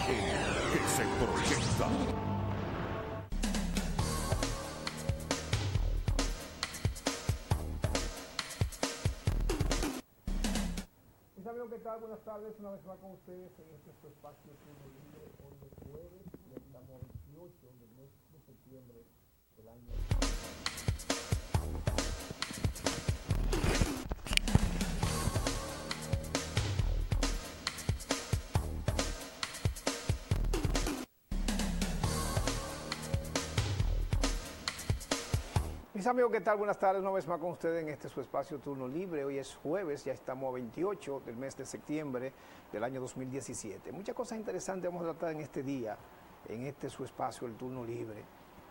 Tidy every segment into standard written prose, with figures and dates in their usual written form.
que se proyecta. Mis amigos, ¿qué tal? Buenas tardes, una vez más con ustedes en este su espacio Turno Libre. Hoy es jueves, ya estamos a 28 del mes de septiembre del año. Mis amigos, ¿qué tal? Buenas tardes, una vez más con ustedes en este su espacio Turno Libre. Hoy es jueves, ya estamos a 28 del mes de septiembre del año 2017. Muchas cosas interesantes vamos a tratar en este día, en este su espacio, el Turno Libre.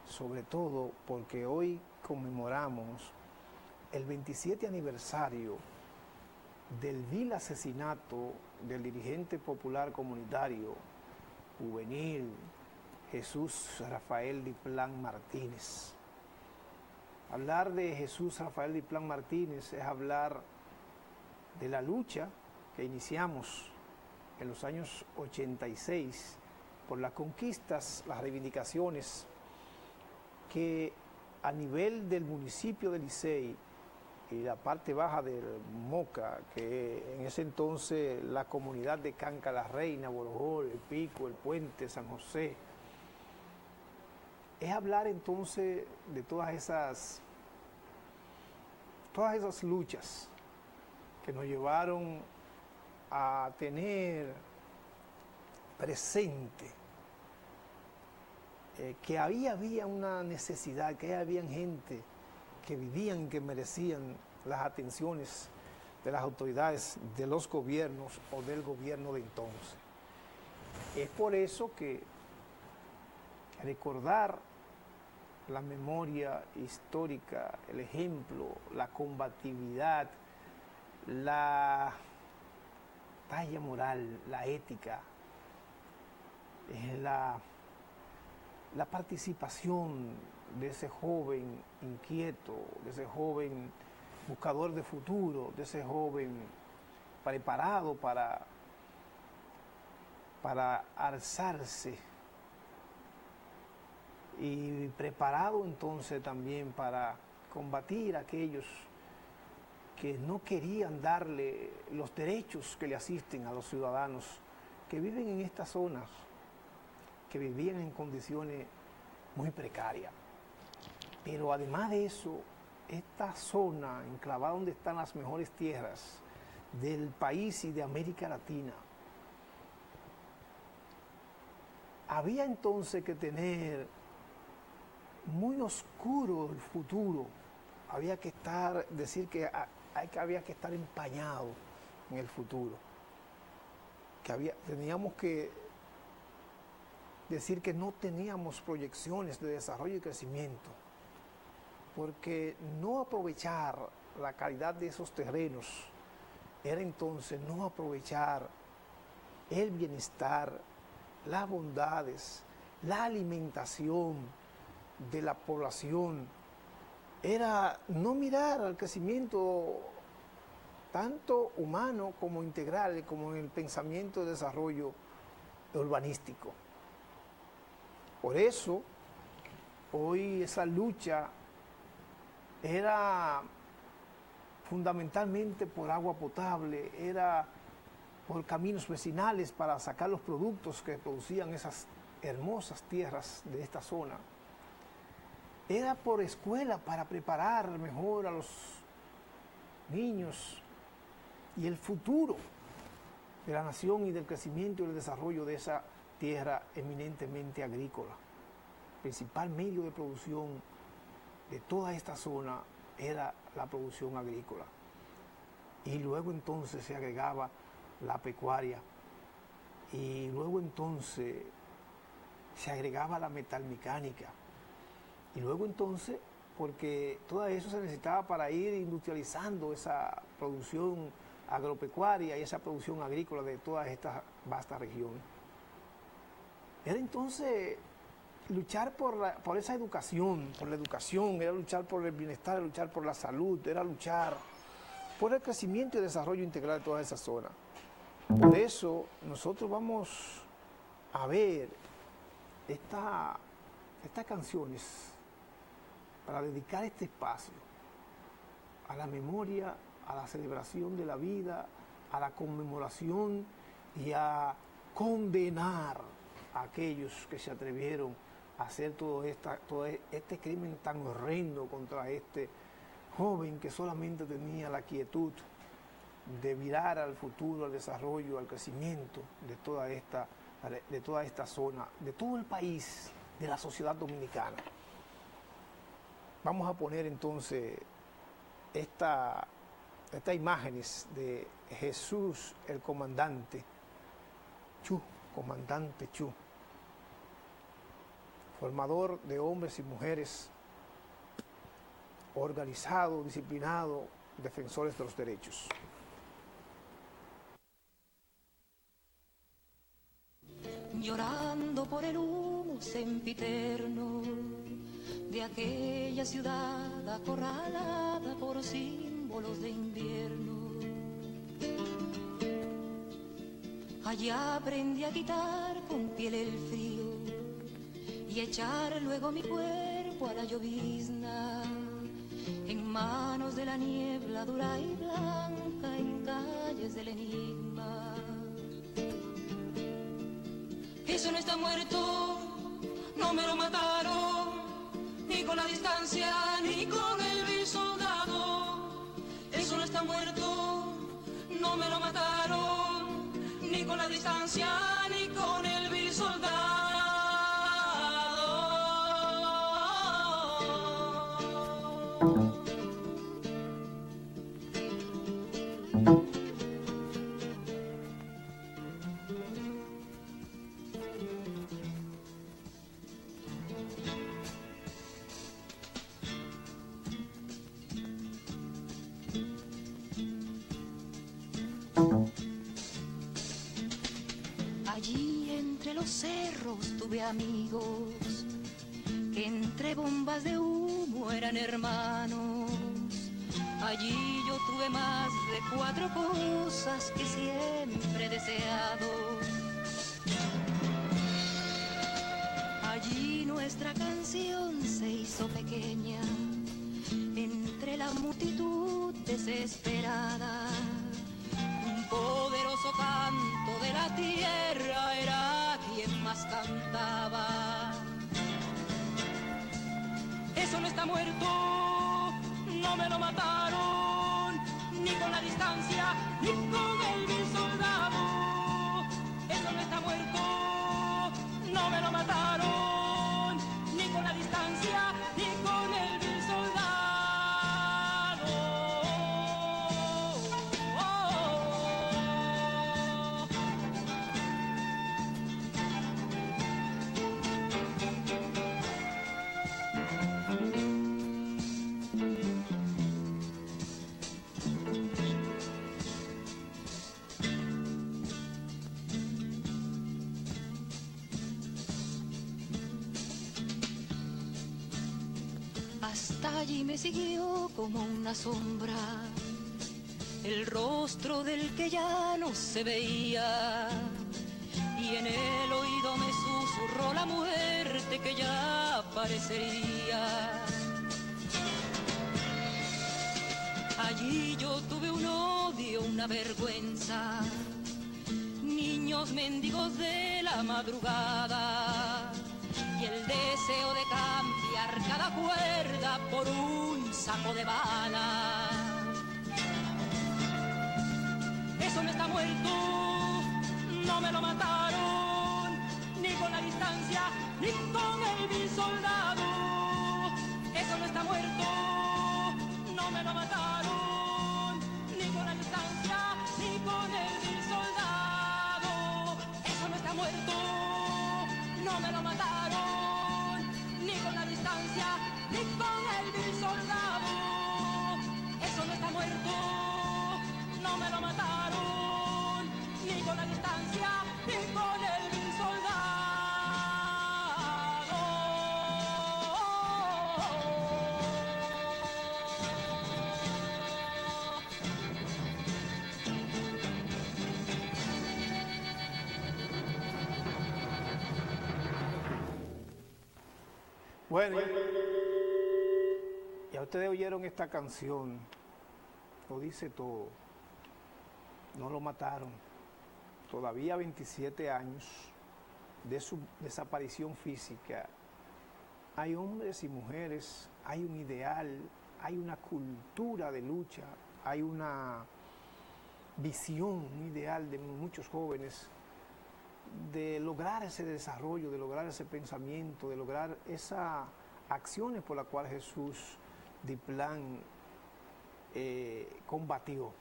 Sobre todo porque hoy conmemoramos el 27 aniversario del vil asesinato del dirigente popular comunitario juvenil Jesús Rafael Diplán Martínez. Hablar de Jesús Rafael Diplán Martínez es hablar de la lucha que iniciamos en los años 86 por las conquistas, las reivindicaciones que a nivel del municipio de Licey y la parte baja del Moca, que en ese entonces la comunidad de Canca la Reina, Borojol, El Pico, El Puente, San José, es hablar entonces de todas esas luchas que nos llevaron a tener presente que había una necesidad, que había gente que vivían y que merecían las atenciones de las autoridades, de los gobiernos o del gobierno de entonces. Es por eso que recordar la memoria histórica, el ejemplo, la combatividad, la talla moral, la ética, la participación de ese joven inquieto, de ese joven buscador de futuro, de ese joven preparado para alzarse y preparado entonces también para combatir a aquellos que no querían darle los derechos que le asisten a los ciudadanos que viven en estas zonas, que vivían en condiciones muy precarias. Pero además de eso, esta zona enclavada donde están las mejores tierras del país y de América Latina, había entonces que tener muy oscuro el futuro. Había que decir que había que estar empañado en el futuro. Teníamos que decir que no teníamos proyecciones de desarrollo y crecimiento, porque no aprovechar la calidad de esos terrenos era entonces no aprovechar el bienestar, las bondades, la alimentación de la población, era no mirar al crecimiento tanto humano como integral, como en el pensamiento de desarrollo urbanístico. Por eso, hoy esa lucha era fundamentalmente por agua potable, era por caminos vecinales para sacar los productos que producían esas hermosas tierras de esta zona. Era por escuela para preparar mejor a los niños y el futuro de la nación y del crecimiento y el desarrollo de esa tierra eminentemente agrícola. El principal medio de producción de toda esta zona era la producción agrícola. Y luego entonces se agregaba la pecuaria y luego entonces se agregaba la metalmecánica. Y luego entonces, porque todo eso se necesitaba para ir industrializando esa producción agropecuaria y esa producción agrícola de todas estas vastas regiones. Era entonces luchar por esa educación, por la educación, era luchar por el bienestar, era luchar por la salud, era luchar por el crecimiento y desarrollo integral de toda esa zona. Por eso nosotros vamos a ver estas canciones para dedicar este espacio a la memoria, a la celebración de la vida, a la conmemoración y a condenar a aquellos que se atrevieron a hacer todo este crimen tan horrendo contra este joven que solamente tenía la quietud de mirar al futuro, al desarrollo, al crecimiento de toda esta zona, de todo el país, de la sociedad dominicana. Vamos a poner entonces estas imágenes de Jesús, el comandante Chu, formador de hombres y mujeres, organizado, disciplinado, defensores de los derechos. Llorando por el humo sempiterno de aquella ciudad acorralada por símbolos de invierno. Allá aprendí a quitar con piel el frío y echar luego mi cuerpo a la llovizna, en manos de la niebla dura y blanca, en calles del enigma. Eso no está muerto, no me lo mataron, ni con la distancia, ni con el vil soldado. Eso no está muerto, no me lo mataron, ni con la distancia, ni con el vil soldado. Allí entre los cerros tuve amigos que entre bombas de humo eran hermanos. Allí yo tuve más de 4 cosas que siempre he deseado. Allí nuestra canción se hizo pequeña entre la multitud desesperada. Un poderoso canto de la tierra era quien más cantaba. Eso no está muerto, no me lo mataron, ni con la distancia, ni con el vil soldado. Eso no está muerto, no me lo mataron, ni con la distancia, ni con el vil soldado. Hasta allí me siguió como una sombra el rostro del que ya no se veía, y en el oído me susurró la muerte que ya aparecería. Allí yo tuve un odio, una vergüenza, niños mendigos de la madrugada, y el deseo de cambiar cada cuerda por un saco de balas. Eso no está muerto, no me lo mataron, ni con la distancia, ni con el vil soldado. Eso no está muerto, no me lo mataron, ni con la distancia, ni con el vil soldado. Eso no está muerto, no me lo mataron, ni con la distancia, ni con el vil soldado. Eso no está muerto, no me lo mataron, ni con la distancia, ni con el vil soldado. Bueno, ya ustedes oyeron esta canción, lo dice todo. No lo mataron. Todavía 27 años de su desaparición física. Hay hombres y mujeres, hay un ideal, hay una cultura de lucha, hay una visión, un ideal de muchos jóvenes de lograr ese desarrollo, de lograr ese pensamiento, de lograr esas acciones por las cuales Jesús Diplán combatió.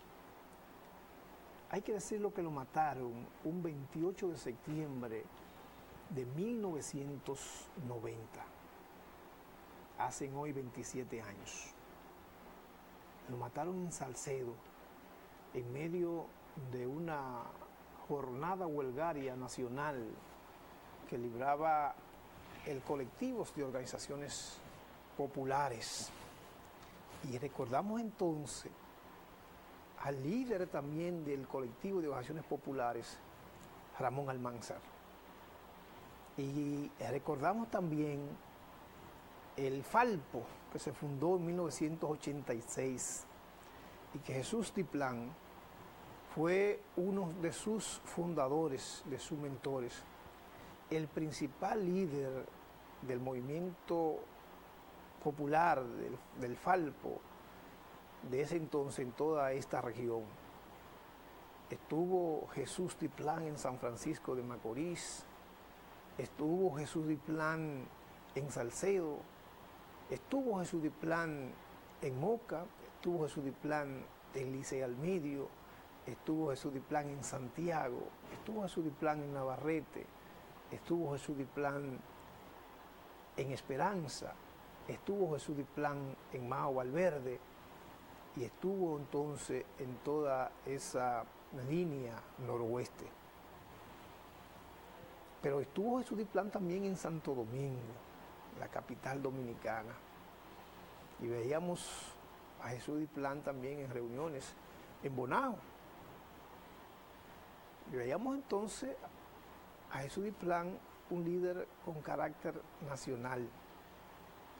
Hay que decirlo que lo mataron un 28 de septiembre de 1990. Hacen hoy 27 años. Lo mataron en Salcedo, en medio de una jornada huelgaria nacional que libraba el colectivo de organizaciones populares. Y recordamos entonces al líder también del colectivo de organizaciones populares, Ramón Almanzar. Y recordamos también el Falpo, que se fundó en 1986, y que Jesús Diplán fue uno de sus fundadores, de sus mentores, el principal líder del movimiento popular del Falpo de ese entonces en toda esta región. Estuvo Jesús Diplán en San Francisco de Macorís, estuvo Jesús Diplán en Salcedo, estuvo Jesús Diplán en Moca, estuvo Jesús Diplán en Licey al Medio, estuvo Jesús Diplán en Santiago, estuvo Jesús Diplán en Navarrete, estuvo Jesús Diplán en Esperanza, estuvo Jesús Diplán en Mao Valverde y estuvo entonces en toda esa línea noroeste. Pero estuvo Jesús Diplán también en Santo Domingo, la capital dominicana, y veíamos a Jesús Diplán también en reuniones en Bonao. Y veíamos entonces a Jesús Diplán un líder con carácter nacional,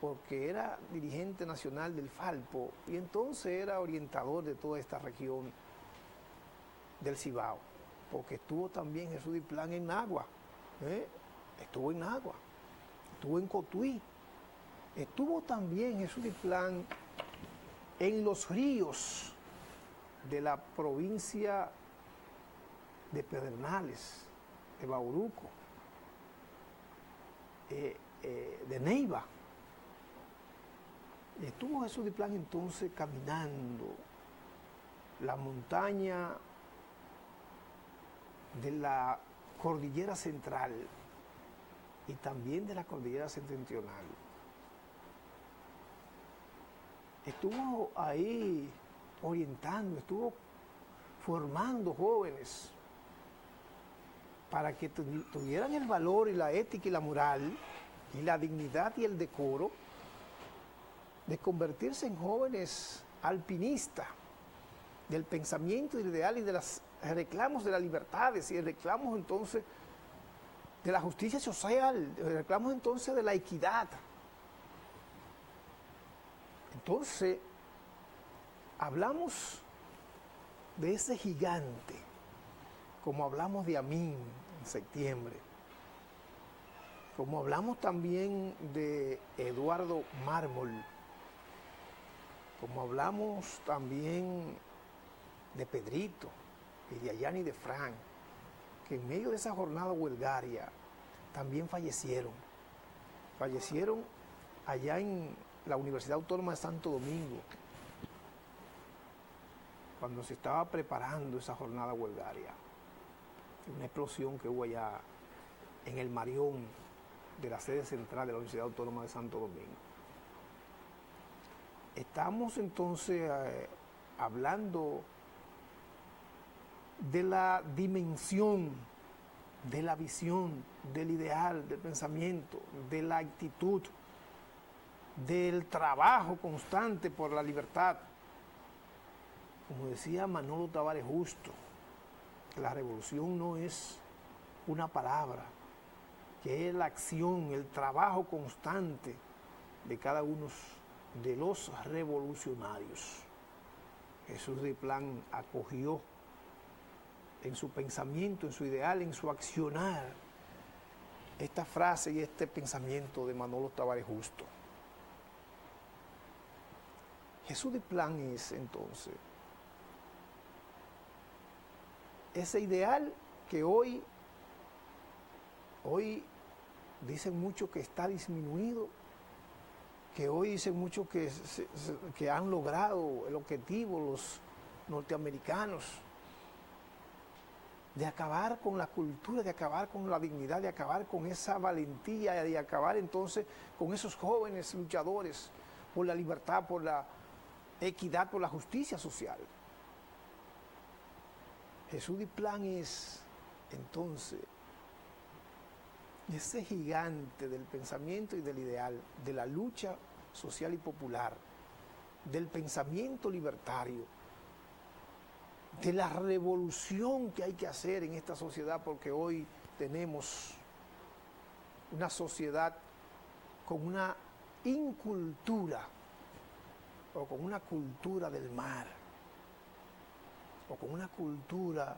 porque era dirigente nacional del Falpo y entonces era orientador de toda esta región del Cibao, porque estuvo también Jesús Diplán en Nagua, estuvo en Nagua, estuvo en Cotuí, estuvo también Jesús Diplán en los ríos de la provincia de Pedernales, de Bauruco, de Neiva. Estuvo Jesús Diplán entonces caminando la montaña de la cordillera central y también de la cordillera septentrional. Estuvo ahí orientando, estuvo formando jóvenes para que tuvieran el valor y la ética y la moral y la dignidad y el decoro de convertirse en jóvenes alpinistas del pensamiento y del ideal y de los reclamos de las libertades y reclamos entonces de la justicia social, reclamos entonces de la equidad. Entonces, hablamos de ese gigante, como hablamos de Amín en septiembre, como hablamos también de Eduardo Mármol, como hablamos también de Pedrito y de Ayani de Frank, que en medio de esa jornada huelgaria también fallecieron allá en la Universidad Autónoma de Santo Domingo, cuando se estaba preparando esa jornada huelgaria. Una explosión que hubo allá en el Marión de la sede central de la Universidad Autónoma de Santo Domingo. Estamos entonces hablando de la dimensión, de la visión, del ideal, del pensamiento, de la actitud, del trabajo constante por la libertad. Como decía Manolo Tavares Justo, la revolución no es una palabra, que es la acción, el trabajo constante de cada uno de los revolucionarios. Jesús Diplan acogió en su pensamiento, en su ideal, en su accionar, esta frase y este pensamiento de Manolo Tavares Justo. Jesús Diplan es entonces ese ideal que hoy dicen mucho que está disminuido, que hoy dicen mucho que han logrado el objetivo los norteamericanos de acabar con la cultura, de acabar con la dignidad, de acabar con esa valentía, de acabar entonces con esos jóvenes luchadores por la libertad, por la equidad, por la justicia social. Jesús Diplan es entonces ese gigante del pensamiento y del ideal, de la lucha social y popular, del pensamiento libertario, de la revolución que hay que hacer en esta sociedad, porque hoy tenemos una sociedad con una incultura o con una cultura del mar o con una cultura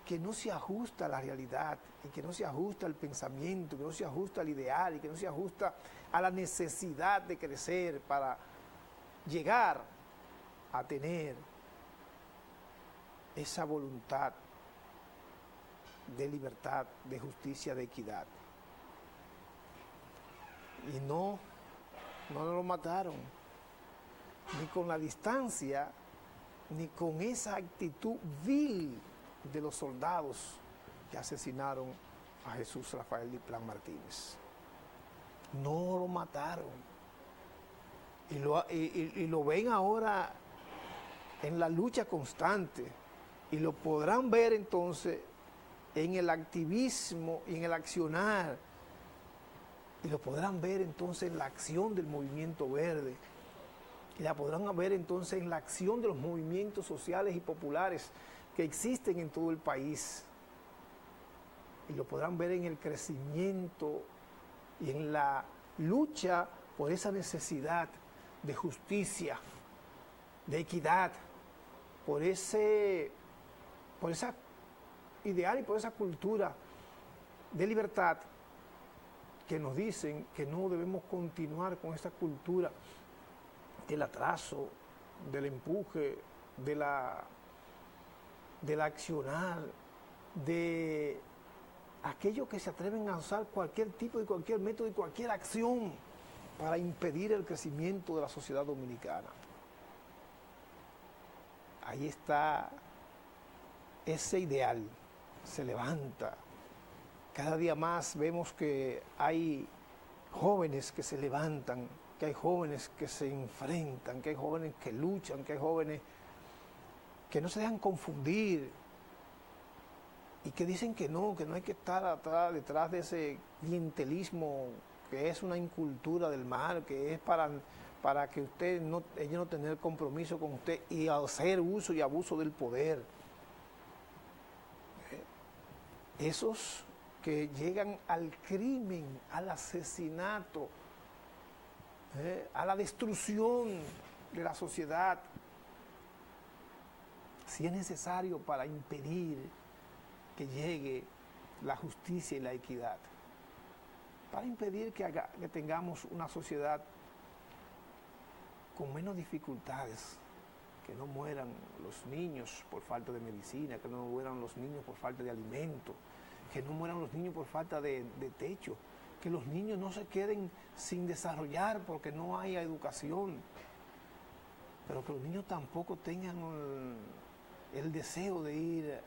que no se ajusta a la realidad y que no se ajusta al pensamiento, que no se ajusta al ideal y que no se ajusta a la necesidad de crecer para llegar a tener esa voluntad de libertad, de justicia, de equidad. Y no lo mataron, ni con la distancia, ni con esa actitud vil de los soldados que asesinaron a Jesús Rafael Diplan Martínez. No lo mataron. Y lo ven ahora en la lucha constante. Y lo podrán ver entonces en el activismo y en el accionar. Y lo podrán ver entonces en la acción del movimiento verde. Y la podrán ver entonces en la acción de los movimientos sociales y populares que existen en todo el país. Y lo podrán ver en el crecimiento y en la lucha por esa necesidad de justicia, de equidad, por esa ideal y por esa cultura de libertad que nos dicen que no debemos continuar con esta cultura del atraso, del empuje, del accionar, de aquellos que se atreven a usar cualquier tipo y cualquier método y cualquier acción para impedir el crecimiento de la sociedad dominicana. Ahí está ese ideal, se levanta. Cada día más vemos que hay jóvenes que se levantan, que hay jóvenes que se enfrentan, que hay jóvenes que luchan, que hay jóvenes que no se dejan confundir y que dicen que no hay que estar detrás de ese clientelismo que es una incultura del mal, que es para que ellos no tener compromiso con usted y hacer uso y abuso del poder. Esos que llegan al crimen, al asesinato, a la destrucción de la sociedad, si es necesario para impedir que llegue la justicia y la equidad, para impedir que tengamos una sociedad con menos dificultades, que no mueran los niños por falta de medicina, que no mueran los niños por falta de alimento, que no mueran los niños por falta de techo, que los niños no se queden sin desarrollar porque no hay educación, pero que los niños tampoco tengan el deseo de ir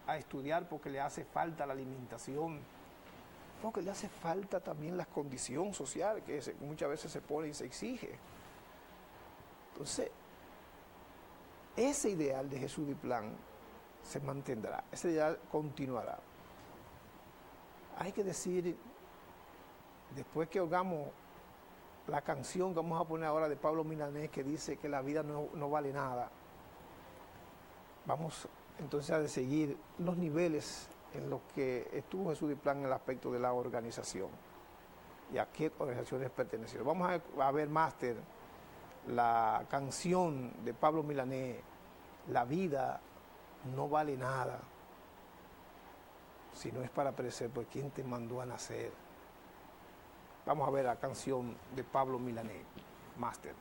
a estudiar porque le hace falta la alimentación, porque le hace falta también la condición social que muchas veces se pone y se exige. Entonces, ese ideal de Jesús Diplan se mantendrá, ese ideal continuará. Hay que decir, después que oigamos la canción que vamos a poner ahora de Pablo Milanés, que dice que la vida no vale nada, vamos entonces a seguir los niveles en los que estuvo Jesús Diplan en el aspecto de la organización. y a qué organizaciones pertenecieron. Vamos a ver, máster, la canción de Pablo Milanés, La vida no vale nada si no es para perecer, pues ¿quién te mandó a nacer? Vamos a ver la canción de Pablo Milanés, máster.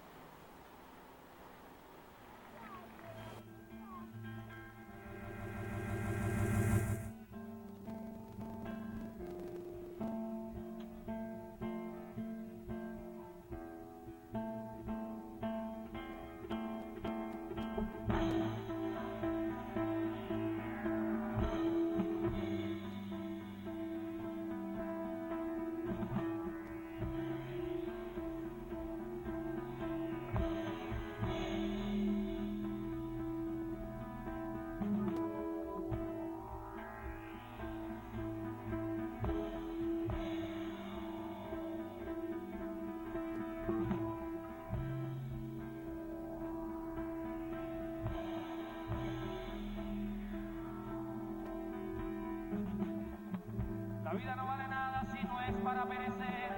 La vida no vale nada si no es para perecer,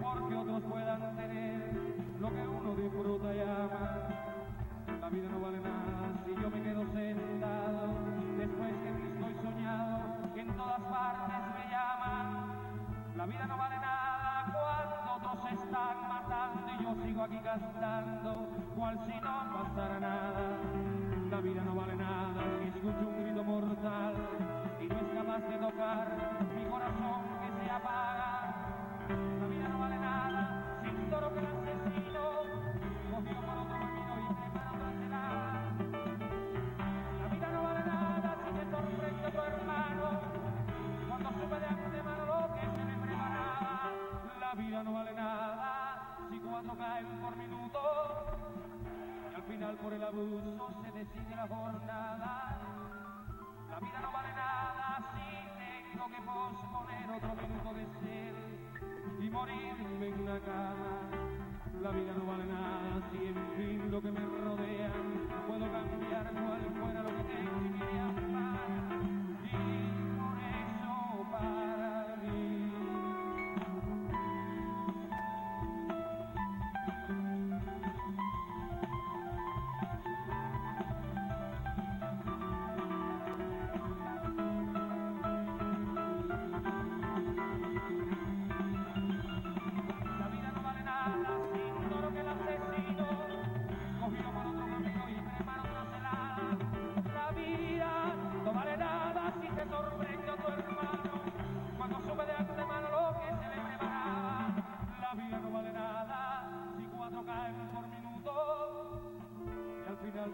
porque otros puedan tener lo que uno disfruta y ama. La vida no vale nada si yo me quedo sentado, después que visto y soñado, que en todas partes me llaman. La vida no vale nada cuando otros se están matando y yo sigo aquí cantando, cual si no pasara nada. La vida no vale nada si escucho un grito mortal y no es capaz de tocar mi corazón que se apaga. La vida no vale nada si un toro que el asesino cogió por otro camino y prepara otra celada. La vida no vale nada si te sorprende a tu hermano cuando supe de antemano lo que se le preparaba. La vida no vale nada si 4 caen por minuto y al final por el abuso se decide la jornada. La vida no vale nada si tengo que posponer otro minuto de ser y morirme en una cama. La vida no vale nada si en fin lo que me rodea puedo cambiar cual fuera lo que tengo y me ampara. Y por eso para mí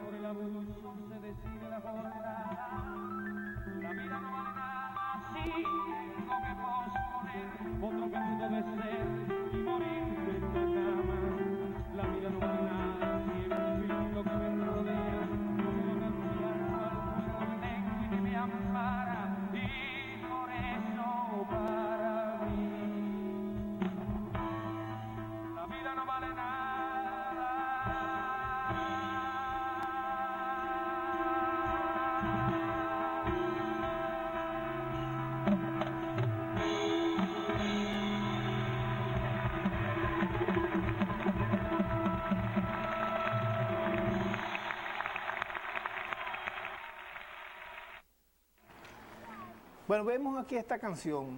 por el abuso se decide la jornada. La vida no vale nada si tengo que posponer otro minuto de ser y morirme en la cama. La vida no vale nada si en fin lo que me rodea no puedo cambiar cual fuera lo que tengo y que me ampara. Y por eso para mí la vida no vale nada. Bueno, vemos aquí esta canción,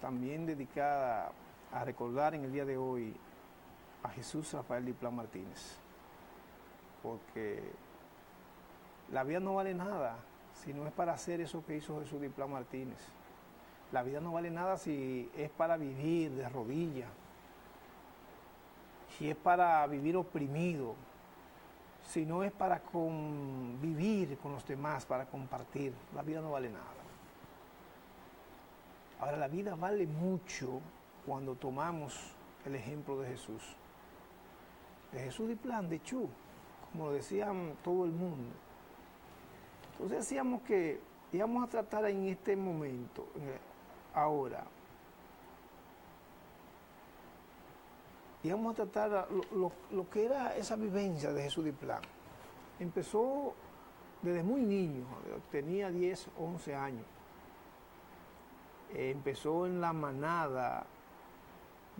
también dedicada a recordar en el día de hoy a Jesús Rafael Diplán Martínez, porque la vida no vale nada si no es para hacer eso que hizo Jesús Diplán Martínez. La vida no vale nada si es para vivir de rodillas, si es para vivir oprimido, si no es para convivir con los demás, para compartir. La vida no vale nada. Ahora, la vida vale mucho cuando tomamos el ejemplo de Jesús Diplán, de Chu, como lo decían todo el mundo. Entonces decíamos que íbamos a tratar en este momento, ahora, íbamos a tratar lo que era esa vivencia de Jesús Diplán. Empezó desde muy niño, tenía 10, 11 años. Empezó en la manada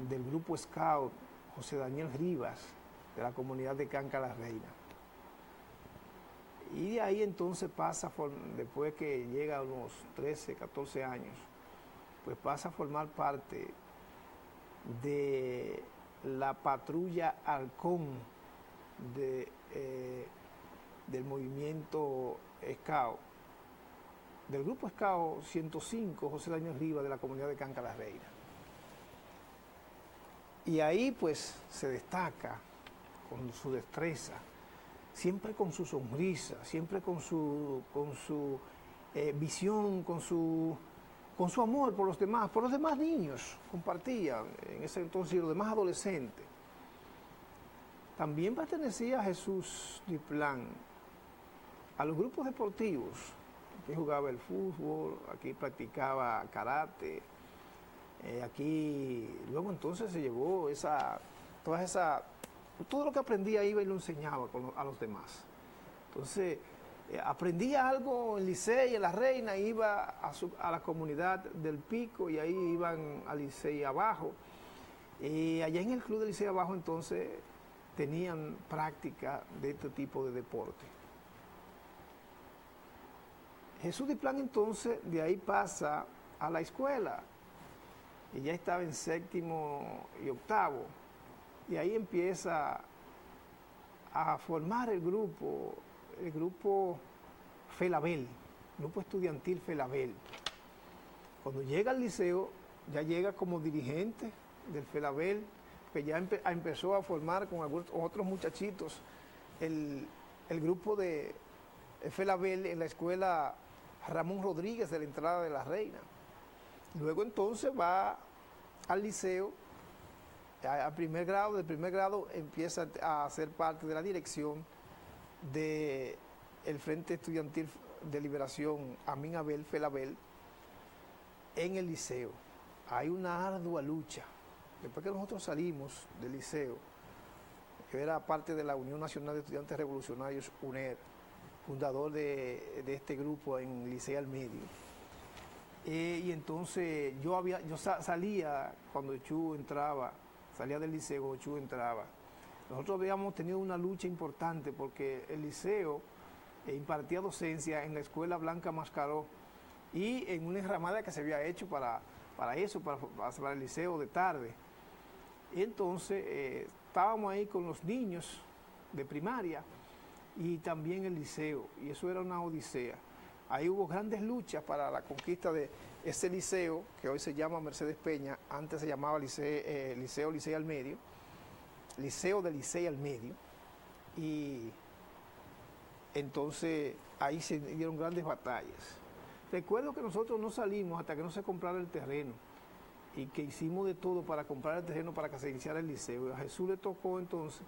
del grupo Scout José Daniel Rivas, de la comunidad de Canca la Reina. Y de ahí entonces pasa, después que llega a unos 13, 14 años, pues pasa a formar parte de la patrulla Halcón del movimiento Scout, del grupo Scout 105, José Daniel Rivas, de la comunidad de Canca la Reina. Y ahí pues se destaca con su destreza, siempre con su sonrisa, siempre con su visión, con su amor por los demás niños, compartía en ese entonces y los demás adolescentes. También pertenecía a Jesús Diplán a los grupos deportivos. Aquí jugaba el fútbol, aquí practicaba karate, aquí luego entonces se llevó todo lo que aprendía iba y lo enseñaba a los demás. Entonces aprendía algo en Licey, en La Reina, iba a la comunidad del Pico y ahí iban al Licey Abajo. Y allá en el club del Licey Abajo entonces tenían práctica de este tipo de deporte. Jesús Diplán entonces de ahí pasa a la escuela y ya estaba en 7º y 8º y ahí empieza a formar el grupo Felabel, grupo estudiantil Felabel. Cuando llega al liceo ya llega como dirigente del Felabel, que ya empezó a formar con otros muchachitos el grupo de Felabel en la escuela Ramón Rodríguez de la entrada de La Reina. Luego entonces va al liceo, al primer grado, del primer grado empieza a ser parte de la dirección del Frente Estudiantil de Liberación Amin Abel Felabel en el liceo. Hay una ardua lucha. Después que nosotros salimos del liceo, que era parte de la Unión Nacional de Estudiantes Revolucionarios, UNER, fundador de este grupo en Licey al Medio. Y entonces yo salía cuando Chu entraba, salía del liceo, Chu entraba. Nosotros habíamos tenido una lucha importante porque el liceo impartía docencia en la escuela Blanca Mascaró y en una enramada que se había hecho para el liceo de tarde. Y entonces estábamos ahí con los niños de primaria y también el liceo, y eso era una odisea. Ahí hubo grandes luchas para la conquista de ese liceo, que hoy se llama Mercedes Peña, antes se llamaba Liceo Licey al Medio, Liceo de Licey al Medio, y entonces ahí se dieron grandes batallas. Recuerdo que nosotros no salimos hasta que no se comprara el terreno, y que hicimos de todo para comprar el terreno para que se iniciara el liceo. Y a Jesús le tocó entonces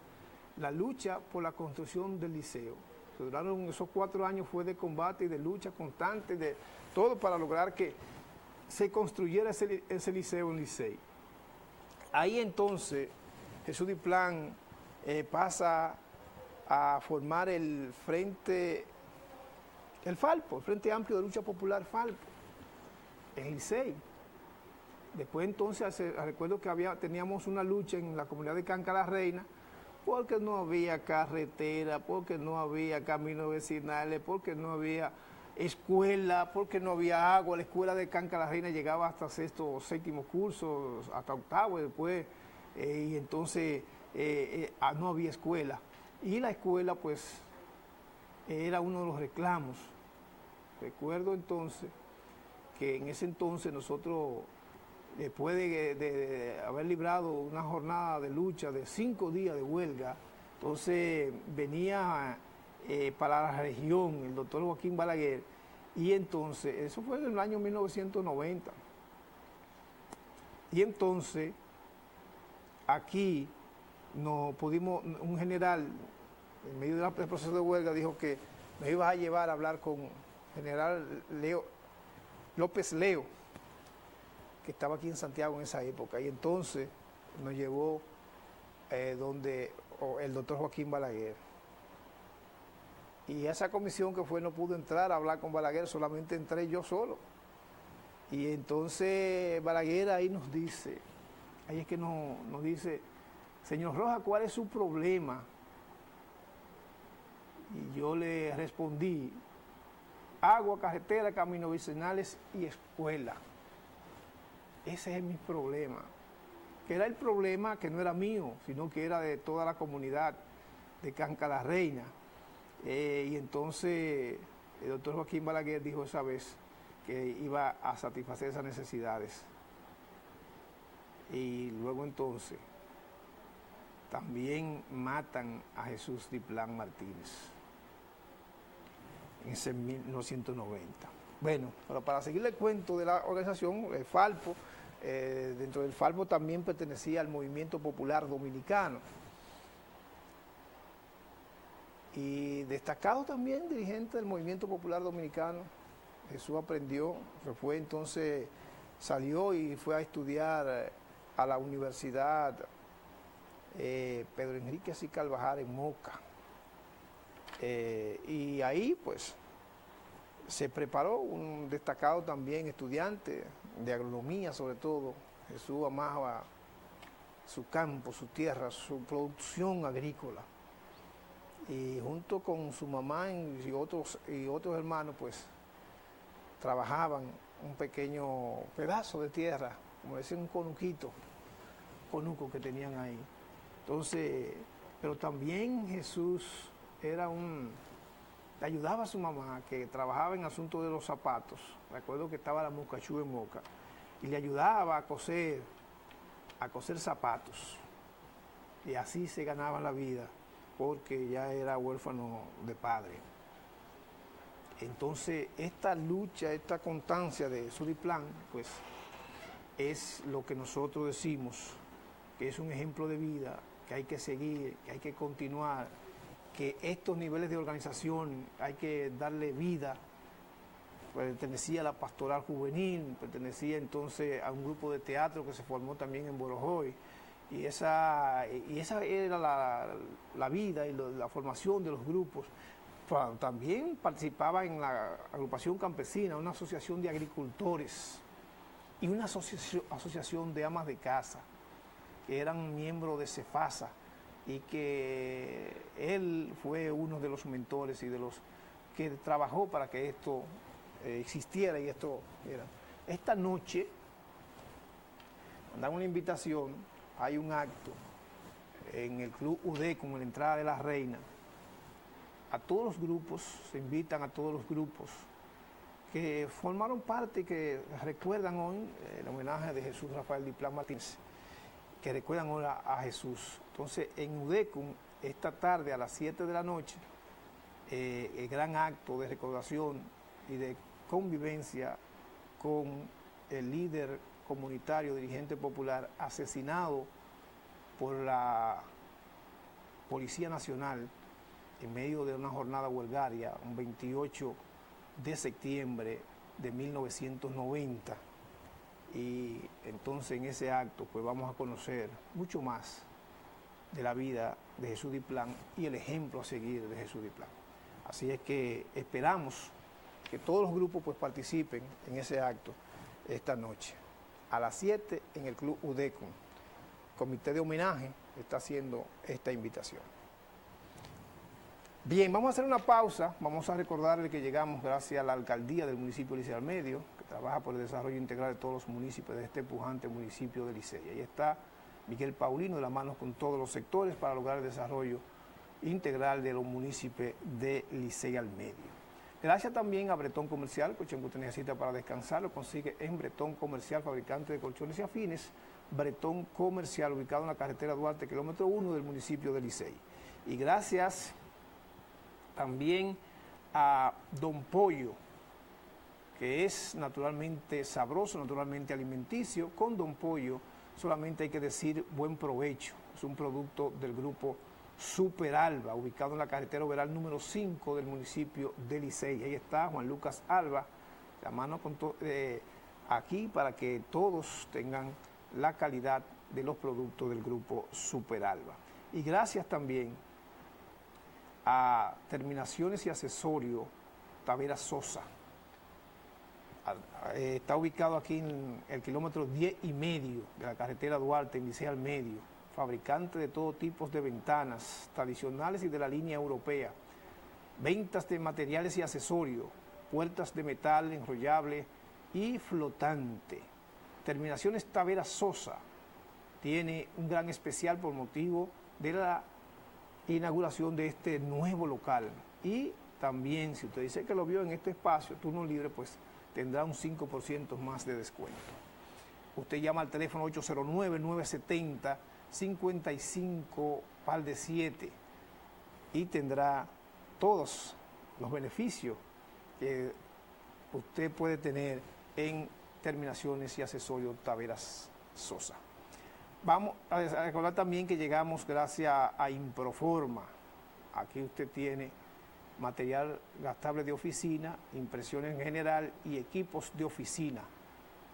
la lucha por la construcción del liceo. Duraron esos 4 años, fue de combate y de lucha constante, de todo para lograr que se construyera ese liceo en Licey. Ahí entonces Jesús Diplán pasa a formar el Frente, el FALPO, el Frente Amplio de Lucha Popular FALPO, en Licey. Después entonces recuerdo que teníamos una lucha en la comunidad de Canca la Reina, porque no había carretera, porque no había caminos vecinales, porque no había escuela, porque no había agua. La escuela de Canca la Reina llegaba hasta 6º o 7º curso, hasta 8º, después, y entonces no había escuela. Y la escuela, pues, era uno de los reclamos. Recuerdo entonces que en ese entonces nosotros, después de haber librado una jornada de lucha de 5 días de huelga, entonces venía para la región el doctor Joaquín Balaguer, y entonces, eso fue en el año 1990, y entonces aquí un general, en medio del proceso de huelga, dijo que me iba a llevar a hablar con general López Leo, que estaba aquí en Santiago en esa época, y entonces nos llevó donde el doctor Joaquín Balaguer. Y esa comisión que fue no pudo entrar a hablar con Balaguer, solamente entré yo solo. Y entonces Balaguer ahí nos dice, Ahí es que nos dice, señor Rojas, ¿cuál es su problema? Y yo le respondí, agua, carretera, caminos vecinales y escuela. Ese es mi problema. Que era el problema que no era mío, sino que era de toda la comunidad de Canca la Reina. Y entonces el doctor Joaquín Balaguer dijo esa vez que iba a satisfacer esas necesidades. Y luego entonces también matan a Jesús Diplán Martínez en ese 1990. Bueno, pero para seguirle el cuento de la organización, el Falpo, dentro del Falpo también pertenecía al Movimiento Popular Dominicano. Y destacado también dirigente del Movimiento Popular Dominicano. Jesús aprendió, se fue entonces, salió y fue a estudiar a la Universidad Pedro Enrique Asís Carvajal en Moca. Y ahí pues se preparó un destacado también estudiante de agronomía sobre todo. Jesús amaba su campo, su tierra, su producción agrícola. Y junto con su mamá y otros hermanos pues trabajaban un pequeño pedazo de tierra, como decían un conuco que tenían ahí. Entonces, pero también Jesús le ayudaba a su mamá, que trabajaba en asuntos de los zapatos. Recuerdo que estaba la Mocachú en Moca, y le ayudaba a coser zapatos. Y así se ganaba la vida, porque ya era huérfano de padre. Entonces, esta lucha, esta constancia de Jesús Diplán, pues, es lo que nosotros decimos, que es un ejemplo de vida, que hay que seguir, que hay que continuar, que estos niveles de organización hay que darle vida. Pertenecía a la pastoral juvenil, pertenecía entonces a un grupo de teatro que se formó también en Borojoy, y esa era la vida y la formación de los grupos. También participaba en la agrupación campesina, una asociación de agricultores y una asociación de amas de casa, que eran miembros de Cefasa, y que él fue uno de los mentores y de los que trabajó para que esto existiera y esto era. Esta noche mandan una invitación, hay un acto en el Club UDECOM, en la entrada de la Reina. A todos los grupos, se invitan a todos los grupos que formaron parte y que recuerdan hoy el homenaje de Jesús Rafael Diplán Martínez, que recuerdan ahora a Jesús. Entonces, en UDECOM, esta tarde a las 7 de la noche, el gran acto de recordación y de convivencia con el líder comunitario, dirigente popular, asesinado por la Policía Nacional en medio de una jornada huelgaria, un 28 de septiembre de 1990. Y entonces en ese acto pues vamos a conocer mucho más de la vida de Jesús Diplán y el ejemplo a seguir de Jesús Diplán. Así es que esperamos que todos los grupos pues participen en ese acto esta noche. A las 7 en el Club UDECOM. El Comité de Homenaje está haciendo esta invitación. Bien, vamos a hacer una pausa. Vamos a recordarle que llegamos gracias a la alcaldía del municipio de Licey al Medio, que trabaja por el desarrollo integral de todos los municipios de este pujante municipio de Licey. Ahí está Miguel Paulino, de la mano con todos los sectores para lograr el desarrollo integral de los municipios de Licey al Medio. Gracias también a Bretón Comercial, colchón que usted necesita para descansar, lo consigue en Bretón Comercial, fabricante de colchones y afines. Bretón Comercial, ubicado en la carretera Duarte, kilómetro 1 del municipio de Licey. Y gracias también a Don Pollo, que es naturalmente sabroso, naturalmente alimenticio. Con Don Pollo solamente hay que decir buen provecho. Es un producto del grupo Super Alba, ubicado en la carretera Overal número 5 del municipio de Licey. Ahí está Juan Lucas Alba, la mano con aquí para que todos tengan la calidad de los productos del grupo Super Alba. Y gracias también a Terminaciones y Accesorios Tavera Sosa, Está ubicado aquí en el kilómetro 10,5 de la carretera Duarte, en Licea al Medio. Fabricante de todo tipo de ventanas tradicionales y de la línea europea. Ventas de materiales y accesorios, puertas de metal enrollable y flotante. Terminaciones Tavera Sosa. Tiene un gran especial por motivo de la inauguración de este nuevo local. Y también, si usted dice que lo vio en este espacio, turno libre, pues tendrá un 5% más de descuento. Usted llama al teléfono 809-970-55-7 y tendrá todos los beneficios que usted puede tener en terminaciones y accesorios Taveras Sosa. Vamos a recordar también que llegamos gracias a Improforma. Aquí usted tiene material gastable de oficina, impresiones en general y equipos de oficina.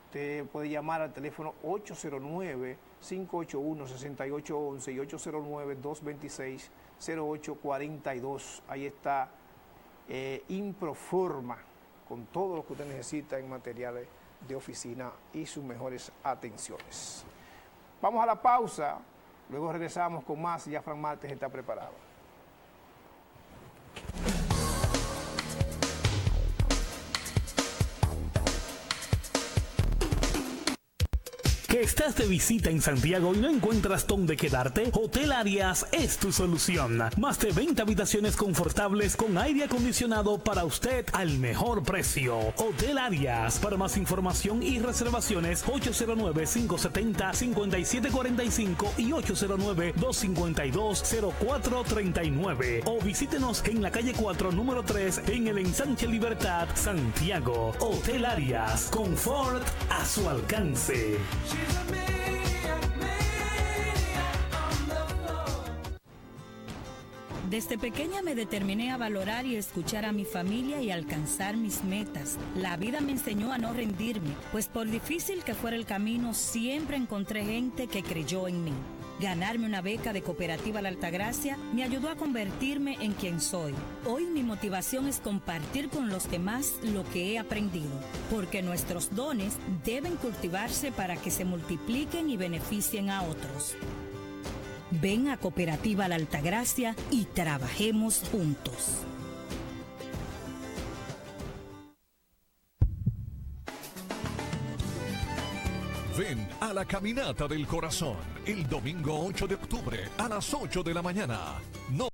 Usted puede llamar al teléfono 809-581-6811 y 809-226-0842. Ahí está Improforma, con todo lo que usted necesita en materiales de oficina y sus mejores atenciones. Vamos a la pausa, luego regresamos con más. Ya Fran Martes está preparado. ¿Que estás de visita en Santiago y no encuentras dónde quedarte? Hotel Arias es tu solución. Más de 20 habitaciones confortables con aire acondicionado para usted al mejor precio. Hotel Arias. Para más información y reservaciones, 809-570-5745 y 809-252-0439. O visítenos en la calle 4, número 3, en el Ensanche Libertad, Santiago. Hotel Arias. Confort a su alcance. Desde pequeña me determiné a valorar y escuchar a mi familia y alcanzar mis metas. La vida me enseñó a no rendirme, pues por difícil que fuera el camino, siempre encontré gente que creyó en mí. Ganarme una beca de Cooperativa La Altagracia me ayudó a convertirme en quien soy. Hoy mi motivación es compartir con los demás lo que he aprendido, porque nuestros dones deben cultivarse para que se multipliquen y beneficien a otros. Ven a Cooperativa La Altagracia y trabajemos juntos. Ven a la Caminata del Corazón el domingo 8 de octubre a las 8 de la mañana. No